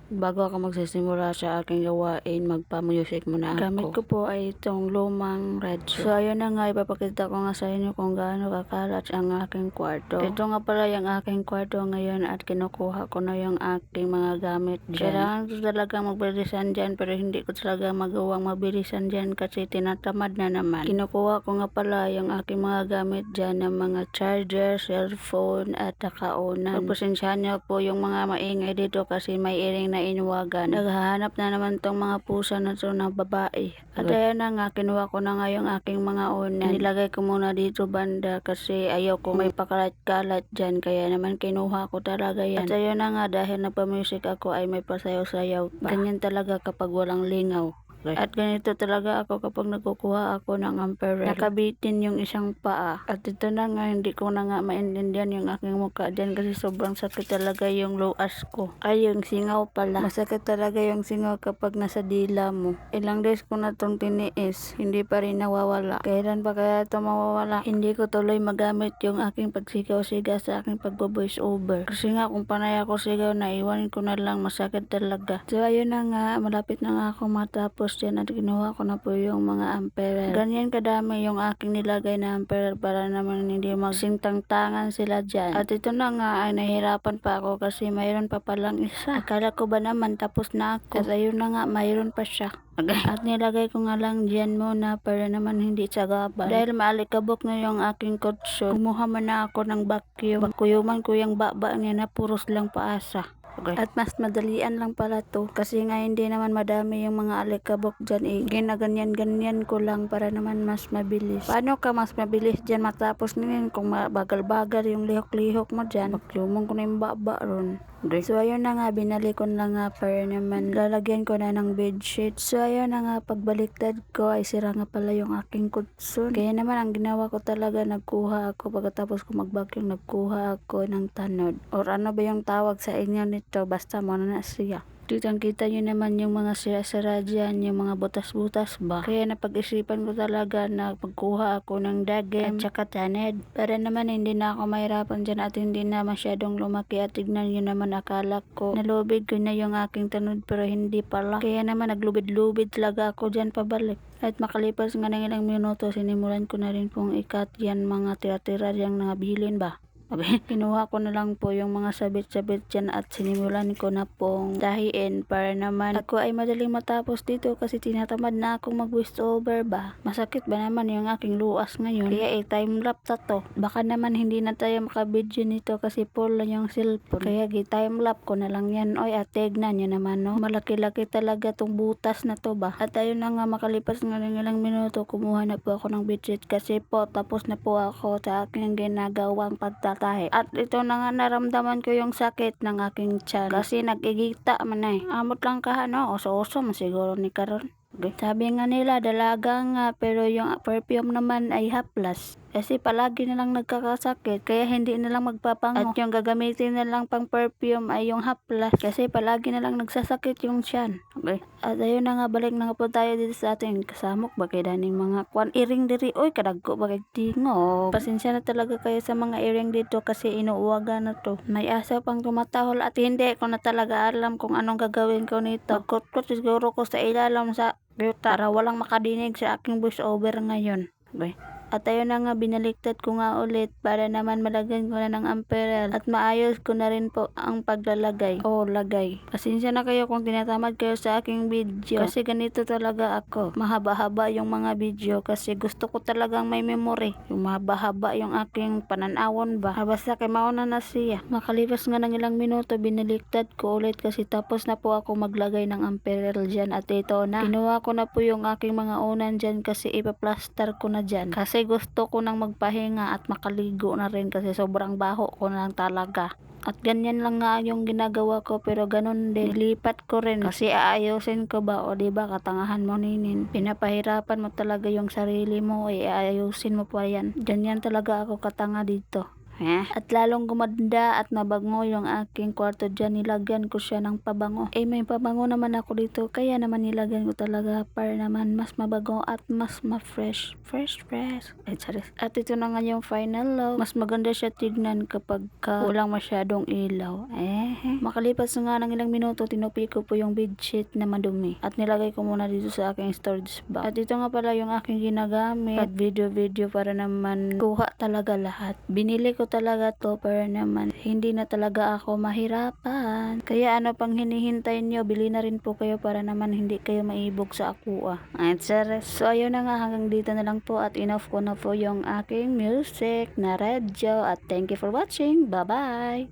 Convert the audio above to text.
Bago ako magsisimula sa aking gawain, magpa-music muna ako. Gamit ko po ay itong lumang radyo. So ayun na nga, ipapakita ko nga sa inyo kung gaano kakalat ang aking kwarto. Ito nga pala yung aking kwarto ngayon at kinukuha ko na yung aking mga gamit dyan. Kailangan ko talaga magbilisan dyan pero hindi ko talaga magawang mabilisan dyan kasi tinatamad na naman. Kinukuha ko nga pala yung aking mga gamit dyan ng mga charger, cellphone at nakaunan. Pagpasensyahan niyo po yung mga maingay dito kasi may iring na inuwagan. Naghahanap na naman tong mga pusa na to ng babae. At ayan na nga, kinuha ko na nga yung aking mga unan. Nilagay ko muna dito banda kasi ayaw ko may pakalat-kalat dyan. Kaya naman kinuha ko talaga yan. At ayun na nga, dahil nagpa-music ako ay may pasayaw-sayaw pa. Ganyan talaga kapag walang lingaw. At ganito talaga ako kapag nagkukuha ako ng amperel. Nakabitin yung isang paa. At ito na nga, hindi ko na nga maintindihan yung aking mukha dyan kasi sobrang sakit talaga yung luas ko. Ay, yung singaw pala. Masakit talaga yung singaw kapag nasa dila mo. Ilang days ko na tong tiniis, hindi pa rin nawawala. Kailan pa kaya ito mawawala? Hindi ko tuloy magamit yung aking pagsigaw-siga sa aking pagbo-voice over. Kasi nga kung panay ako sigaw, naiwan ko na lang, masakit talaga. So ayun na nga, malapit na nga ako matapos dyan at kinuha ko na po yung mga amperel. Ganyan kadami yung aking nilagay na amperel para naman hindi magsintang-tangan sila dyan. At ito na nga ay nahirapan pa ako kasi mayroon pa palang isa. Akala ko ba naman tapos na ako. At ayun na nga, mayroon pa siya. At nilagay ko nga lang dyan muna para naman hindi sagaban. Dahil maalikabok na yung aking kutso, kumuha man na ako ng vacuum. Bakuyuman ko yung baba niya na puros lang paasa. At mas madalian lang pala to kasi nga hindi naman madami yung mga alikabok dyan, ginaganyan-ganyan ko lang para naman mas mabilis. Paano ka mas mabilis dyan matapos ninin kung bagal-bagal yung lihok-lihok mo dyan? Baklumong ko na yung baba ron. So ayun na nga, binalik ko na nga para naman lalagyan ko na ng bedsheet. So ayun na nga, pagbaliktad ko ay sira nga pala yung aking kutson. Kaya naman ang ginawa ko talaga, nagkuha ako pagkatapos ko mag-vacuum, nagkuha ako ng tanod. Or ano ba yung tawag sa inyo nito, basta mo na siya. Kitang-kita nyo naman yung mga sira-sira dyan, yung mga butas-butas ba. Kaya napag-isipan ko talaga na pagkuha ako ng dagem at saka tanid. Para naman hindi na ako mahirapan dyan at hindi na masyadong lumaki. At tignan nyo naman, akala ko nalubid ko na yung aking tanod pero hindi pala. Kaya naman naglubid-lubid talaga ako dyan pabalik. At makalipas nga ng ilang minuto, sinimulan ko na rin pong ikat yan mga tira-tira yung nabilin ba. Okay, kinuha ko na lang po yung mga sabit-sabit dyan at sinimulan ko na pong dahiin para naman ako ay madaling matapos dito kasi tinatamad na akong mag-voice over ba. Masakit ba naman yung aking luas ngayon? Kaya time-lapse na to. Baka naman hindi na tayo makabidyo nito kasi full lang yung cellphone. Kaya time-lapse ko na lang yan. Oy, at tignan nyo naman no. Malaki-laki talaga tong butas na to ba. At ayun na nga, makalipas nga ng ilang minuto, kumuha na po ako ng bedsheet kasi po tapos na po ako sa aking ginagawang pagtatapos. At ito na nga, naramdaman ko yung sakit ng aking tiyan kasi nagigita man amot lang ka no, oso-oso man siguro ni karon. Okay. Sabi nga nila dalaga nga pero yung perfume naman ay haplas kasi palagi na lang nagkakasakit kaya hindi na lang magpapango at yung gagamitin na lang pang perfume ay yung haplas kasi palagi na lang nagsasakit yung tiyan. Okay. At ayun na nga, balik na nga po tayo dito sa ating kasamok bagay daning mga kwan iring diri. Oy, kadagko bagay tingo. Pasensya na talaga kayo sa mga earring dito kasi inuuwaga na to. May asa pang tumatahol at hindi ko na talaga alam kung anong gagawin ko nito. Magkot-kot siguro ko sa ilalim sa para walang makadinig sa aking voice over ngayon. Okay. At ayun na nga, binaliktad ko nga ulit para naman malagyan ko na ng amperel at maayos ko na rin po ang paglalagay o lagay. Pasensya na kayo kung tinatamad kayo sa aking video kasi ganito talaga ako. Mahaba-haba yung mga video kasi gusto ko talagang may memory. Yung mahaba-haba yung aking pananawon ba. Basta kay mauna na siya. Makalipas nga ng ilang minuto, binaliktad ko ulit kasi tapos na po ako maglagay ng amperel dyan at ito na. Kinuha ko na po yung aking mga unan dyan kasi ipa-plaster ko na dyan. Kasi gusto ko nang magpahinga at makaligo na rin kasi sobrang baho ko na lang talaga. At ganyan lang nga yung ginagawa ko pero ganun din. Nilipat ko rin kasi aayusin ko ba o diba katangahan mo ninin. Pinapahirapan mo talaga yung sarili mo, aayusin mo pa yan. Ganyan talaga ako katanga dito. At lalong gumanda at mabango yung aking kwarto dyan. Nilagyan ko siya ng pabango. May pabango naman ako dito. Kaya naman nilagyan ko talaga para naman mas mabango at mas ma-fresh. Fresh. Charis. At ito na nga yung final look. Mas maganda siya tignan kapag walang masyadong ilaw. Makalipas nga ng ilang minuto, tinupi ko po yung bedsheet na madumi. At nilagay ko muna dito sa aking storage bag. At ito nga pala yung aking ginagamit. At video para naman kuha talaga lahat. Binili ko talaga to para naman hindi na talaga ako mahirapan. Kaya ano pang hinihintay nyo, bili na rin po kayo para naman hindi kayo maibog sa akua. So ayun na nga, hanggang dito na lang po at enough ko na po yung aking music na radyo. At thank you for watching. Bye bye!